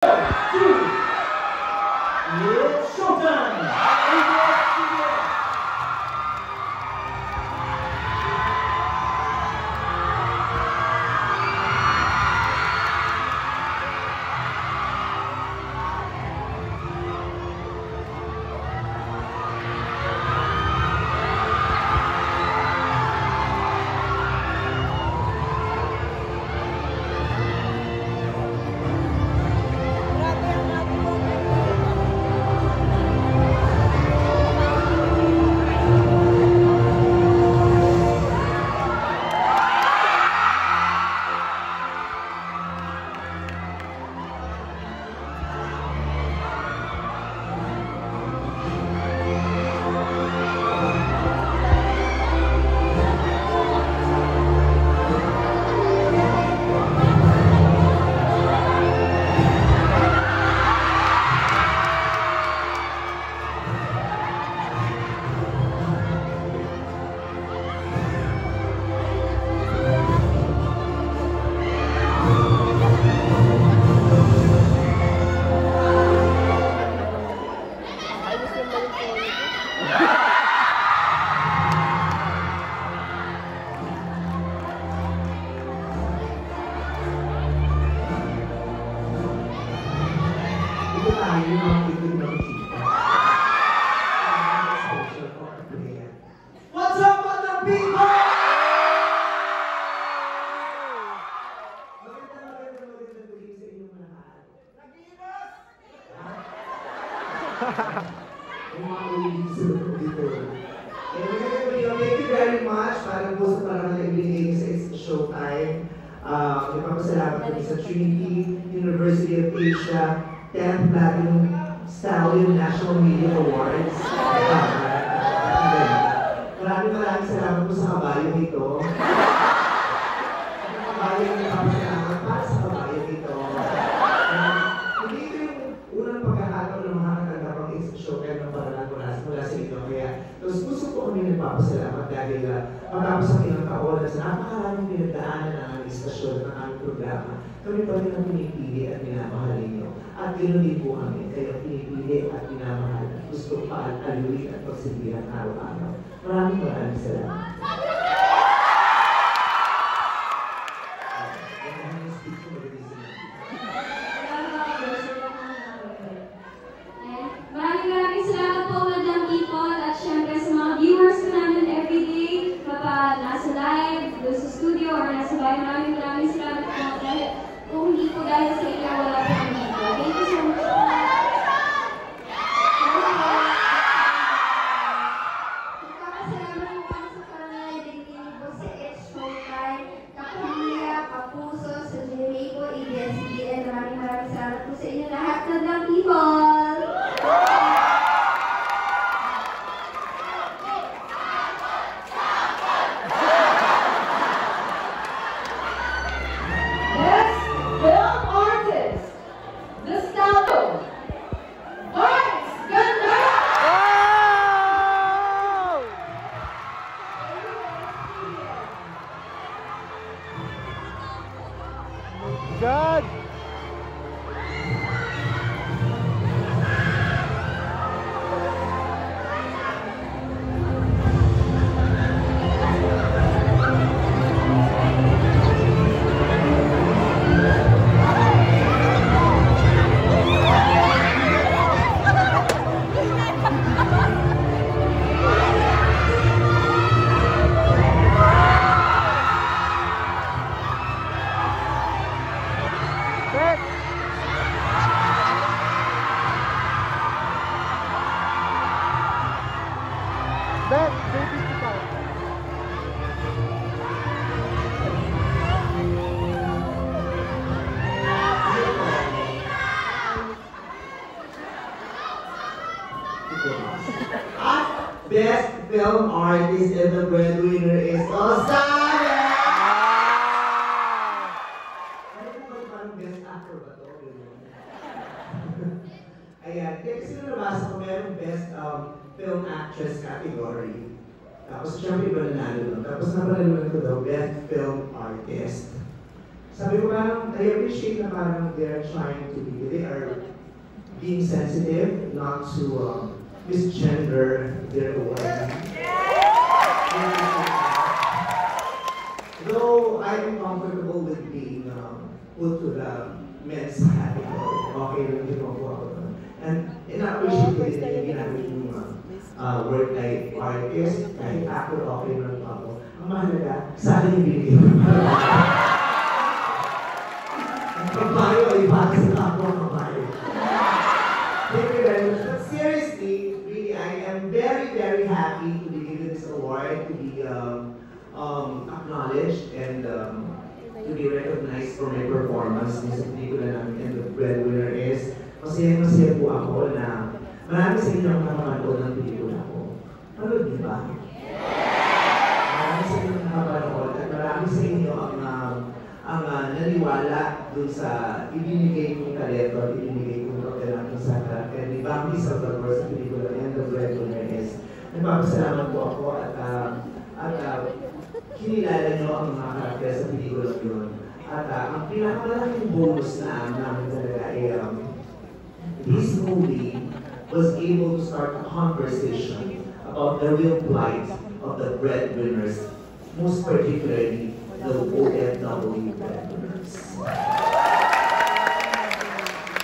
It's showtime! What's up, mga people? Magandang tuloy sa inyong lahat. Nag-iiwas! Yung mga ulitin dito. Thank you very much. Parang po sa parang naibigay sa Showtime. Nagpapasalamat kami sa Trinity University of Asia 10th Platinum Stallion National Media Awards. Maraming salamat po sa kabayo nito. Ang kabayo ng nagpapasalamat para sa kabayo nito. Hindi ito yung unang pagkakataon ng mga katagapang Showtime ng paralan mula sa inyo. Kaya gusto po kami nagpapasalamat dahil pagkapos ang ilang taon sa napakaraming pinagdaanan ng aming istasyon ng aming programa, kami pa rin ang pinipili at minamahal ninyo. At ganoon din po kami, kayo pinipili at minamahal at gusto pa at aluin at pagsibihan araw-araw. Maraming salamat. Maraming salamat po, Madam Ipon, at syempre sa mga viewers ko namin everyday, kapag nasa live, doon sa studio, or nasa bahay. Maraming salamat po dahil kung hindi po dahil sa inyo, wala po kami dito. Thank you so much. Magpapasalamat po kami sa karanay din po sa It's Showtime, kapamilya, kapuso, sa Jericho, ABS-CBN. Maraming salamat po sa inyo lahat, Madam Ipon. God! Ben, baby kita. Best film artist and the breadwinner is Osana! Ano po ba parang best actor ba ito? Ayan, kasi nabasa ko meron best film actress category. Tapos siyempre iba nanalo doon. Tapos napalalunan ko daw best film artist. Sabi ko parang, I appreciate na parang they are being sensitive, not to misgender their award. Though I'm comfortable with being put to the men's category, okay lang din ako ako. And ina-appreciate ko din yung ginagawa yung work like artist, kahit actor, okay lang ako. Ang mahalaga, sa akin yung binigay ko. Ang pagbayo ay para sa ako ang pagbayo. Thank you very much. But seriously, really, I am very, very happy to be given this award, to be acknowledged and to be recognized for my performance sa pelikula namin, and the breadwinner is masaya po ako na marami sa inyo ang nakapanood ng pelikula ko. Panood niyo ba? Marami sa inyo nakapanood at marami sa inyo ang naniwala dun sa ibinigay kong talento at ibinigay kong pagkailangan sa karakter ni Bambi Salvador sa pelikula and the breadwinner is nagpapasalamat po ako at kinilala nyo ang mga karakter sa pelikula yun. At ang pinakamalaking bonus na namin talaga ay this movie was able to start a conversation about the real plight of the breadwinners, most particularly the OFW breadwinners.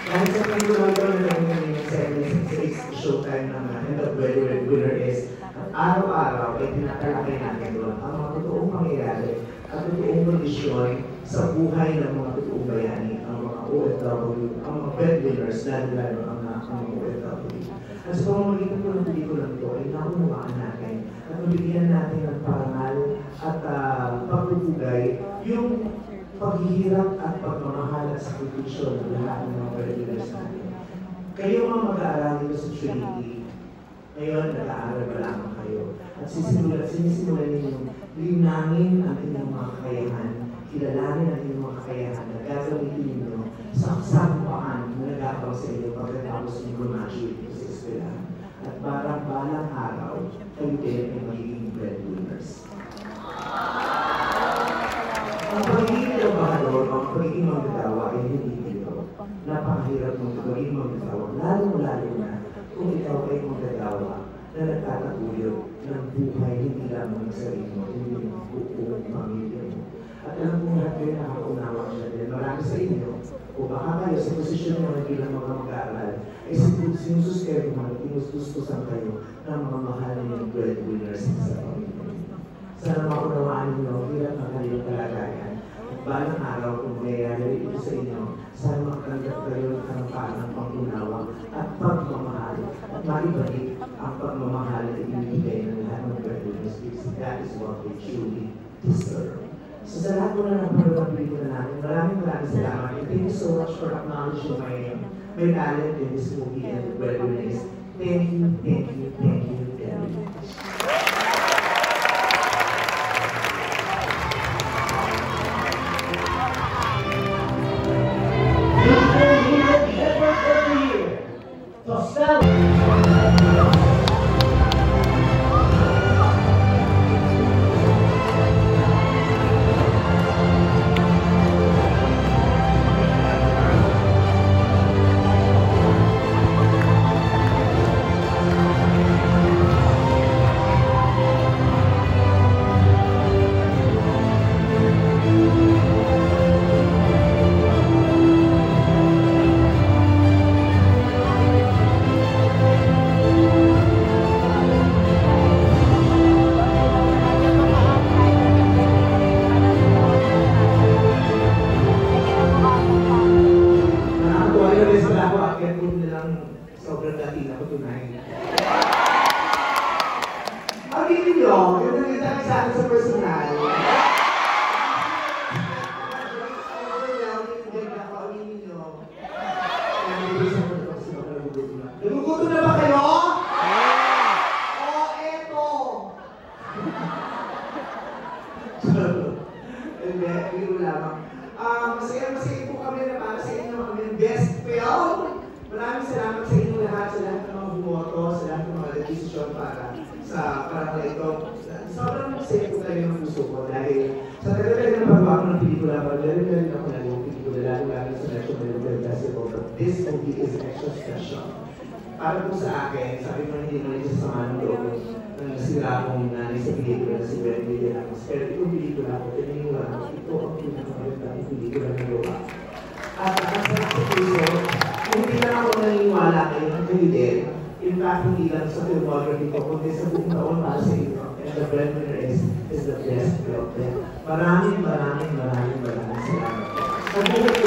Dahil sa pelikula yun na namin yung segment sa Showtime naman, and the breadwinner is araw-araw ay tinatalakay natin doon ang mga totoong pangyayari at totoong kondisyon sa buhay ng mga totoong bayani, ang mga OFW, ang mga breadwinners, lalo ang mga OFW. At sa pamamagitan ko ng pelikulang ito ay naunawaan natin at mabigyan natin ng parangal at pagpupugay yung paghihirap at pagmamahal at sakripisyo ng lahat ng mga breadwinners natin. Kayo mga mag-aaral dito sa Trinity, ngayon, nag-aaral pa lamang kayo. At sinisimulan ninyong linangin ang inyong mga kakayahan, kilalanin ang inyong mga kakayahan na gagamitin ninyo sa kasampaan na nagabang sa inyo pagkatapos ng graduate dito sa eskwelahan. At balang araw, kayo din ay magiging breadwinners. Ang pagiging trabahador, ang pagiging magdadawa ay hindi dito. Napakahirap mong pagiging magdadawa, lalo-lalo na kung ikaw ay magdadawa na nagtataguyod ng buhay, hindi lamang ng sarili mo, hindi ng buong pamilya mo. At alam mo lahat kayo nakakaunawa siya din. Marami sa inyo, o baka kayo sa posisyon nyo na bilang mga mag-aaral, ay sinususkero mo, tinustustusan kayo ng mga mahal ng breadwinners sa pamilya. Sana maunawaan ninyo, bilang ang kanilang kalagayan. Balang araw kung mayayari ito sa inyo, sana makakanggap kayo ng kanampaan ng pangunawa at pagmamahal at maibalik ang pagmamahal at ibibigay ng lahat ng breadwinners because that is what they truly deserve. So sa lahat ko na napanood ang pelikula natin, maraming salamat. And thank you so much for acknowledging my talent in this movie and the breadwinners. Thank you very much. Sobrang dati na ko tunay. Pag-ibig nyo, yung nakita ka sa akin sa personal. Nagugutom na ba kayo? Oo, eto! Hindi, biro lamang. Masaya po kami na para sa inyo kami best film. Maraming salamat sa inyo lahat, sa lahat ng mga bumoto, sa lahat ng mga decision para na ito. Sobrang masaya po tayo ng puso ko dahil sa tagal-tagal ng pagbago ng Pilipinas. pelikula, pero very ako na yung pelikula, lalo sa Metro Manila Festival, but this movie is extra special. Para po sa akin, sabi ko hindi mo isasama ng loob ng nasira akong nanay sa pelikula na si Wendy de Ramos. Pero itong pelikula ko, pininiwala ko, ito ang pinakamagandang pelikula na gawa. At ang sarap sa puso, hindi na ako naniniwala kayo din. In fact, hindi lang sa filmography ko, kundi sa buong taon para sa inyo. And the breadwinner is the best film. Maraming salamat po.